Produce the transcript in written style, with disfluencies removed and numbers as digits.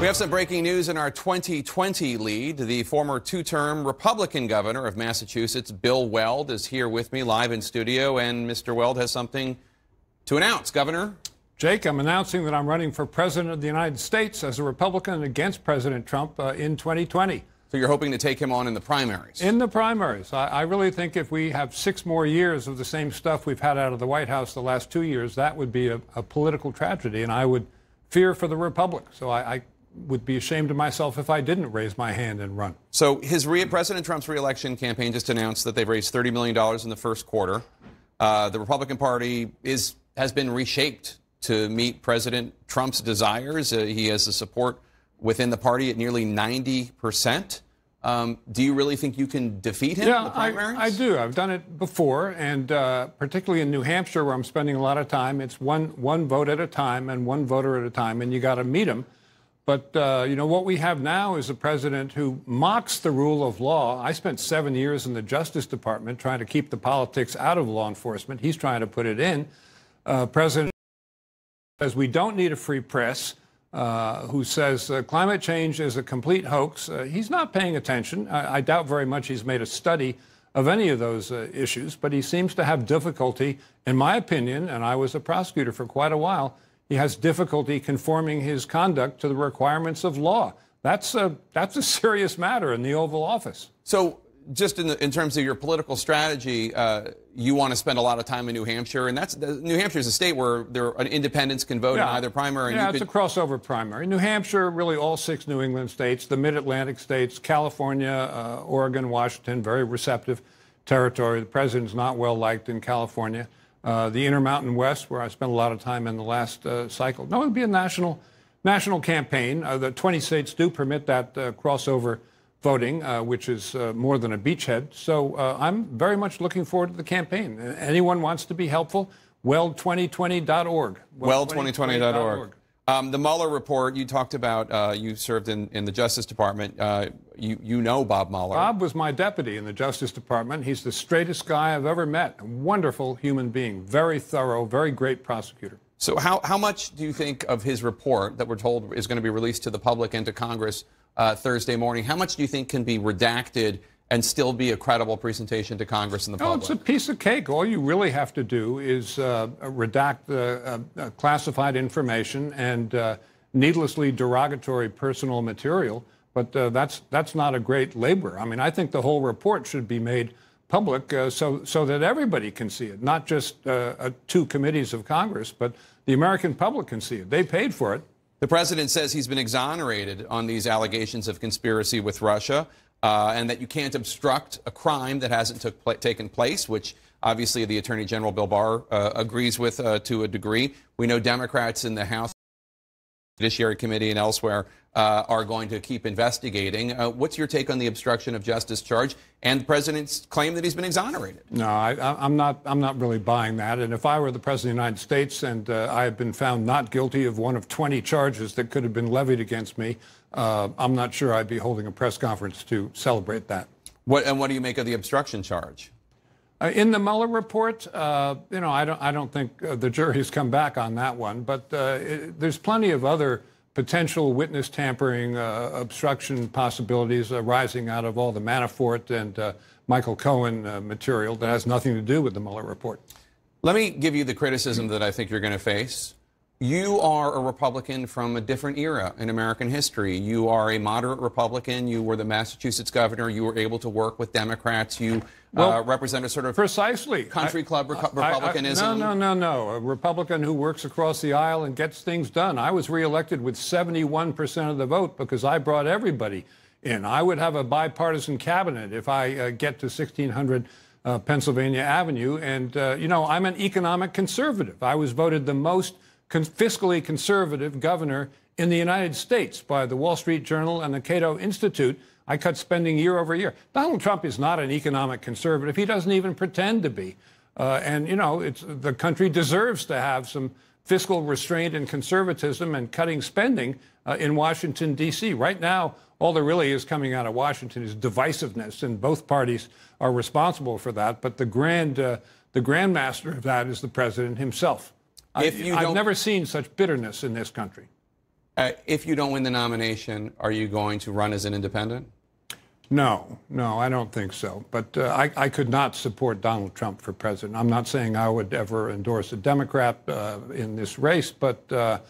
We have some breaking news in our 2020 lead. The former two-term Republican governor of Massachusetts, Bill Weld, is here with me live in studio, and Mr. Weld has something to announce. Governor? Jake, I'm announcing that I'm running for president of the United States as a Republican against President Trump in 2020. So you're hoping to take him on in the primaries? In the primaries. I really think if we have 6 more years of the same stuff we've had out of the White House the last 2 years, that would be a political tragedy, and I would fear for the Republic. So I would be ashamed of myself if I didn't raise my hand and run. So President Trump's reelection campaign just announced that they've raised $30 million in the first quarter. The Republican Party has been reshaped to meet President Trump's desires. He has the support within the party at nearly 90%. Do you really think you can defeat him in the primaries? I do. I've done it before, and particularly in New Hampshire, where I'm spending a lot of time, it's one vote at a time and one voter at a time, and you got to meet him. But, you know, what we have now is a president who mocks the rule of law. I spent 7 years in the Justice Department trying to keep the politics out of law enforcement. He's trying to put it in. President says we don't need a free press, who says climate change is a complete hoax. He's not paying attention. I doubt very much he's made a study of any of those issues, but he seems to have difficulty, in my opinion, and I was a prosecutor for quite a while, he has difficulty conforming his conduct to the requirements of law. That's a serious matter in the Oval Office. So just in terms of your political strategy, you want to spend a lot of time in New Hampshire, and New Hampshire is a state where independents can vote in either primary. And it's a crossover primary. New Hampshire, really all 6 New England states, the Mid-Atlantic states, California, Oregon, Washington, very receptive territory. The president's not well liked in California. The Intermountain West, where I spent a lot of time in the last cycle. No, it would be a national campaign. The 20 states do permit that crossover voting, which is more than a beachhead. So I'm very much looking forward to the campaign. Anyone wants to be helpful, weld2020.org. Weld2020.org. The Mueller report, you talked about, you served in the Justice Department. You know Bob Mueller. Bob was my deputy in the Justice Department. He's the straightest guy I've ever met. A wonderful human being, very thorough, very great prosecutor. So how much do you think of his report that we're told is going to be released to the public and to Congress Thursday morning, how much do you think can be redacted and still be a credible presentation to Congress and the public? Oh, it's a piece of cake. All you really have to do is redact the classified information and needlessly derogatory personal material. But that's not a great labor. I mean, I think the whole report should be made public so that everybody can see it, not just 2 committees of Congress, but the American public can see it. They paid for it. The president says he's been exonerated on these allegations of conspiracy with Russia, and that you can't obstruct a crime that hasn't taken place, which obviously the Attorney General Bill Barr agrees with to a degree. We know Democrats in the House Judiciary Committee and elsewhere are going to keep investigating. What's your take on the obstruction of justice charge and the president's claim that he's been exonerated? No, I'm not really buying that. And if I were the president of the United States and I had been found not guilty of one of 20 charges that could have been levied against me, I'm not sure I'd be holding a press conference to celebrate that. What do you make of the obstruction charge? In the Mueller report, you know, I don't think the jury's come back on that one. But there's plenty of other potential witness tampering, obstruction possibilities arising out of all the Manafort and Michael Cohen material that has nothing to do with the Mueller report. Let me give you the criticism that I think you're going to face. You are a Republican from a different era in American history. You are a moderate Republican. You were the Massachusetts governor. You were able to work with Democrats. You represent a sort of precisely country club Republicanism. No. A Republican who works across the aisle and gets things done. I was reelected with 71% of the vote because I brought everybody in. I would have a bipartisan cabinet if I get to 1600 Pennsylvania Avenue. And, you know, I'm an economic conservative. I was voted the most fiscally conservative governor in the United States by the Wall Street Journal and the Cato Institute. I cut spending year over year. Donald Trump is not an economic conservative. He doesn't even pretend to be. And, you know, the country deserves to have some fiscal restraint and conservatism and cutting spending in Washington, D.C. Right now, all there really is coming out of Washington is divisiveness, and both parties are responsible for that. But the grandmaster of that is the president himself. I've never seen such bitterness in this country. If you don't win the nomination, are you going to run as an independent? No, I don't think so. But I could not support Donald Trump for president. I'm not saying I would ever endorse a Democrat in this race, but